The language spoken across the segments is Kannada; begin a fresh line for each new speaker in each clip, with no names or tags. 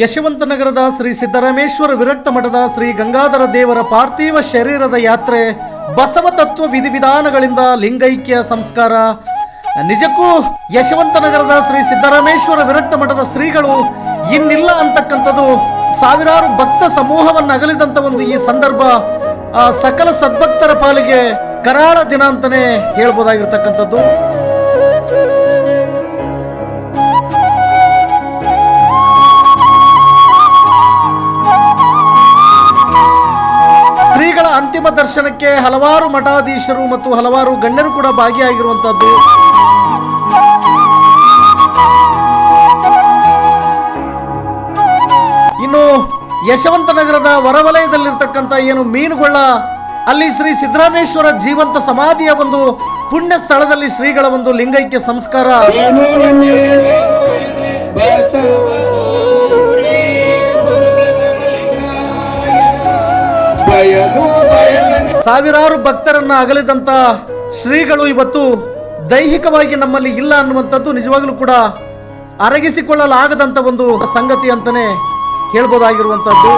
ಯಶವಂತನಗರದ ಶ್ರೀ ಸಿದ್ದರಾಮೇಶ್ವರ ವಿರಕ್ತ ಮಠದ ಶ್ರೀ ಗಂಗಾಧರ ದೇವರ ಪಾರ್ಥಿವ ಶರೀರದ ಯಾತ್ರೆ ಬಸವ ತತ್ವ ವಿಧಿವಿಧಾನಗಳಿಂದ ಲಿಂಗೈಕ್ಯ ಸಂಸ್ಕಾರ. ನಿಜಕ್ಕೂ ಯಶವಂತನಗರದ ಶ್ರೀ ಸಿದ್ದರಾಮೇಶ್ವರ ವಿರಕ್ತ ಮಠದ ಶ್ರೀಗಳು ಇನ್ನಿಲ್ಲ ಅಂತಕ್ಕಂಥದ್ದು ಸಾವಿರಾರು ಭಕ್ತ ಸಮೂಹವನ್ನು ಅಗಲಿದಂತ ಒಂದು ಈ ಸಂದರ್ಭ ಸಕಲ ಸದ್ಭಕ್ತರ ಪಾಲಿಗೆ ಕರಾಳ ದಿನ ಅಂತಾನೆ ಹೇಳ್ಬೋದಾಗಿರ್ತಕ್ಕಂಥದ್ದು. ಶ್ರೀಗಳ ಅಂತಿಮ ದರ್ಶನಕ್ಕೆ ಹಲವಾರು ಮಠಾಧೀಶರು ಮತ್ತು ಹಲವಾರು ಗಣ್ಯರು ಕೂಡ ಭಾಗಿಯಾಗಿರುವಂತದ್ದು. ಇನ್ನು ಯಶವಂತನಗರದ ಹೊರವಲಯದಲ್ಲಿರ್ತಕ್ಕಂಥ ಏನು ಮೀನುಗೊಳ್ಳ, ಅಲ್ಲಿ ಶ್ರೀ ಸಿದ್ದರಾಮೇಶ್ವರ ಜೀವಂತ ಸಮಾಧಿಯ ಒಂದು ಪುಣ್ಯ ಸ್ಥಳದಲ್ಲಿ ಶ್ರೀಗಳ ಒಂದು ಲಿಂಗೈಕ್ಯ ಸಂಸ್ಕಾರ. ಸಾವಿರಾರು ಭಕ್ತರನ್ನ ಅಗಲಿದಂತ ಶ್ರೀಗಳು ಇವತ್ತು ದೈಹಿಕವಾಗಿ ನಮ್ಮಲ್ಲಿ ಇಲ್ಲ ಅನ್ನುವಂಥದ್ದು ನಿಜವಾಗ್ಲೂ ಕೂಡ ಅರಗಿಸಿಕೊಳ್ಳಲಾಗದಂತ ಒಂದು ಸಂಗತಿ ಅಂತಾನೆ ಹೇಳ್ಬೋದಾಗಿರುವಂತದ್ದು.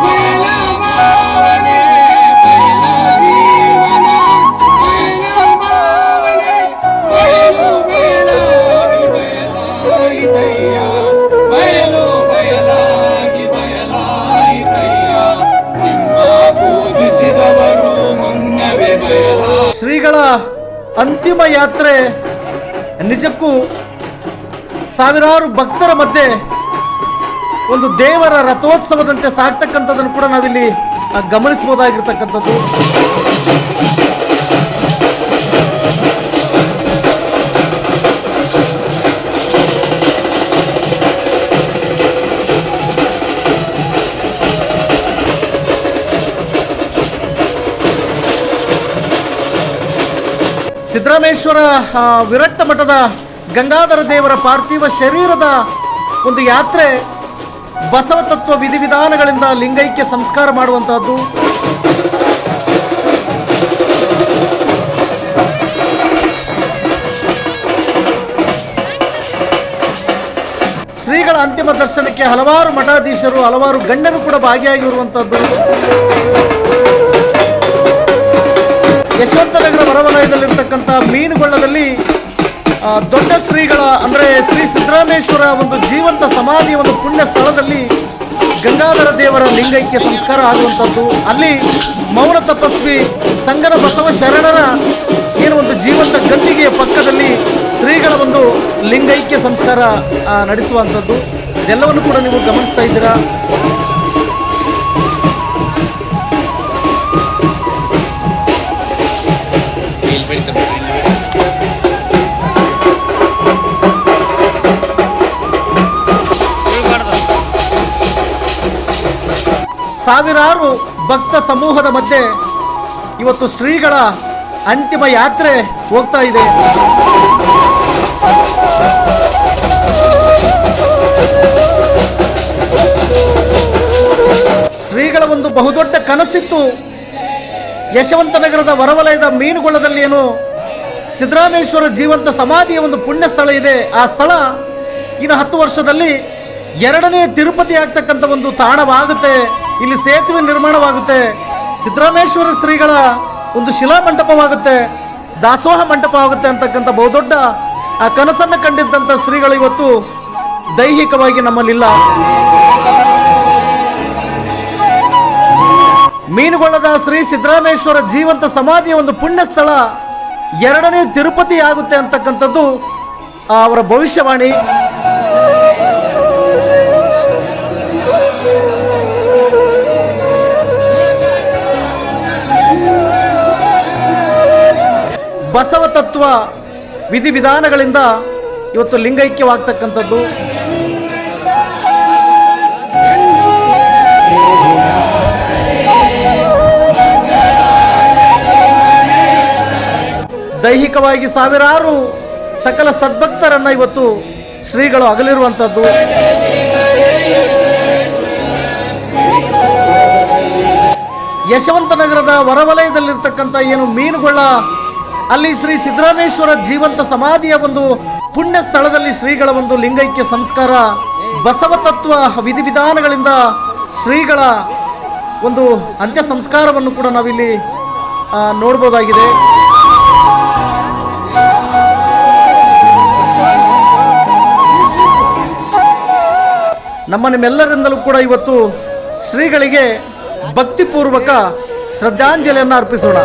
ಶ್ರೀಗಳ ಅಂತಿಮ ಯಾತ್ರೆ ನಿಜಕ್ಕೂ ಸಾವಿರಾರು ಭಕ್ತರ ಮಧ್ಯೆ ಒಂದು ದೇವರ ರಥೋತ್ಸವದಂತೆ ಸಾಗ್ತಕ್ಕಂಥದ್ದನ್ನು ಕೂಡ ನಾವಿಲ್ಲಿ ಗಮನಿಸಬಹುದಾಗಿರ್ತಕ್ಕಂಥದ್ದು. ಸಿದ್ದರಾಮೇಶ್ವರ ವಿರಕ್ತ ಮಠದ ಗಂಗಾಧರ ದೇವರ ಪಾರ್ಥಿವ ಶರೀರದ ಒಂದು ಯಾತ್ರೆ ಬಸವ ತತ್ವ ವಿಧಿವಿಧಾನಗಳಿಂದ ಲಿಂಗೈಕ್ಯ ಸಂಸ್ಕಾರ ಮಾಡುವಂತಹದ್ದು. ಶ್ರೀಗಳ ಅಂತಿಮ ದರ್ಶನಕ್ಕೆ ಹಲವಾರು ಮಠಾಧೀಶರು ಹಲವಾರು ಗಣ್ಯರು ಕೂಡ ಭಾಗಿಯಾಗಿರುವಂತಹದ್ದು. ಯಶವಂತನಗರ ಹೊರವಲಯದಲ್ಲಿರ್ತಕ್ಕಂಥ ಮೀನುಗೊಳ್ಳದಲ್ಲಿ ದೊಡ್ಡ ಶ್ರೀಗಳ ಅಂದರೆ ಶ್ರೀ ಸಿದ್ದರಾಮೇಶ್ವರ ಒಂದು ಜೀವಂತ ಸಮಾಧಿಯ ಒಂದು ಪುಣ್ಯ ಸ್ಥಳದಲ್ಲಿ ಗಂಗಾಧರ ದೇವರ ಲಿಂಗೈಕ್ಯ ಸಂಸ್ಕಾರ ಆಗುವಂಥದ್ದು. ಅಲ್ಲಿ ಮೌನ ತಪಸ್ವಿ ಸಂಗನ ಬಸವ ಶರಣರ ಏನು ಒಂದು ಜೀವಂತ ಗದ್ದಿಗೆಯ ಪಕ್ಕದಲ್ಲಿ ಶ್ರೀಗಳ ಒಂದು ಲಿಂಗೈಕ್ಯ ಸಂಸ್ಕಾರ ನಡೆಸುವಂಥದ್ದು. ಇದೆಲ್ಲವನ್ನು ಕೂಡ ನೀವು ಗಮನಿಸ್ತಾ ಇದ್ದೀರಾ. ಸಾವಿರಾರು ಭಕ್ತ ಸಮೂಹದ ಮಧ್ಯೆ ಇವತ್ತು ಶ್ರೀಗಳ ಅಂತಿಮ ಯಾತ್ರೆ ಹೋಗ್ತಾ ಇದೆ. ಶ್ರೀಗಳ ಒಂದು ಬಹುದೊಡ್ಡ ಕನಸಿತ್ತು. ಯಶವಂತನಗರದ ಹೊರವಲಯದ ಮೀನುಗೊಳ್ಳದಲ್ಲಿ ಏನು ಸಿದ್ದರಾಮೇಶ್ವರ ಜೀವಂತ ಸಮಾಧಿಯ ಒಂದು ಪುಣ್ಯ ಸ್ಥಳ ಇದೆ. ಆ ಸ್ಥಳ ಇನ್ನು 10 ವರ್ಷದಲ್ಲಿ 2ನೇ ತಿರುಪತಿ ಆಗ್ತಕ್ಕಂಥ ಒಂದು ತಾಣವಾಗುತ್ತೆ. ಇಲ್ಲಿ ಸೇತುವೆ ನಿರ್ಮಾಣವಾಗುತ್ತೆ. ಸಿದ್ದರಾಮೇಶ್ವರ ಶ್ರೀಗಳ ಒಂದು ಶಿಲಾ ಮಂಟಪವಾಗುತ್ತೆ, ದಾಸೋಹ ಮಂಟಪವಾಗುತ್ತೆ ಅಂತಕ್ಕಂಥ ಬಹುದೊಡ್ಡ ಆ ಕನಸನ್ನು ಕಂಡಿದ್ದಂಥ ಶ್ರೀಗಳು ಇವತ್ತು ದೈಹಿಕವಾಗಿ ನಮ್ಮಲ್ಲಿಲ್ಲ. ಮೀನುಗೊಳ್ಳದ ಶ್ರೀ ಸಿದ್ದರಾಮೇಶ್ವರ ಜೀವಂತ ಸಮಾಧಿಯ ಒಂದು ಪುಣ್ಯ ಸ್ಥಳ 2ನೇ ತಿರುಪತಿ ಆಗುತ್ತೆ ಅಂತಕ್ಕಂಥದ್ದು ಅವರ ಭವಿಷ್ಯವಾಣಿ. ಬಸವ ತತ್ವ ವಿಧಿವಿಧಾನಗಳಿಂದ ಇವತ್ತು ಲಿಂಗೈಕ್ಯವಾಗ್ತಕ್ಕಂಥದ್ದು. ದೈಹಿಕವಾಗಿ ಸಾವಿರಾರು ಸಕಲ ಸದ್ಭಕ್ತರನ್ನ ಇವತ್ತು ಶ್ರೀಗಳು ಅಗಲಿರುವಂಥದ್ದು. ಯಶವಂತನಗರದ ಹೊರವಲಯದಲ್ಲಿರ್ತಕ್ಕಂಥ ಏನು ಮೀನುಗೊಳ್ಳ, ಅಲ್ಲಿ ಶ್ರೀ ಸಿದ್ದರಾಮೇಶ್ವರ ಜೀವಂತ ಸಮಾಧಿಯ ಒಂದು ಪುಣ್ಯ ಸ್ಥಳದಲ್ಲಿ ಶ್ರೀಗಳ ಒಂದು ಲಿಂಗೈಕ್ಯ ಸಂಸ್ಕಾರ ಬಸವ ತತ್ವ ವಿಧಿವಿಧಾನಗಳಿಂದ ಶ್ರೀಗಳ ಒಂದು ಅಂತ್ಯ ಸಂಸ್ಕಾರವನ್ನು ಕೂಡ ನಾವಿಲ್ಲಿ ನೋಡ್ಬೋದಾಗಿದೆ. ನಿಮ್ಮೆಲ್ಲರಿಂದಲೂ ಕೂಡ ಇವತ್ತು ಶ್ರೀಗಳಿಗೆ ಭಕ್ತಿಪೂರ್ವಕ ಶ್ರದ್ಧಾಂಜಲಿಯನ್ನು ಅರ್ಪಿಸೋಣ.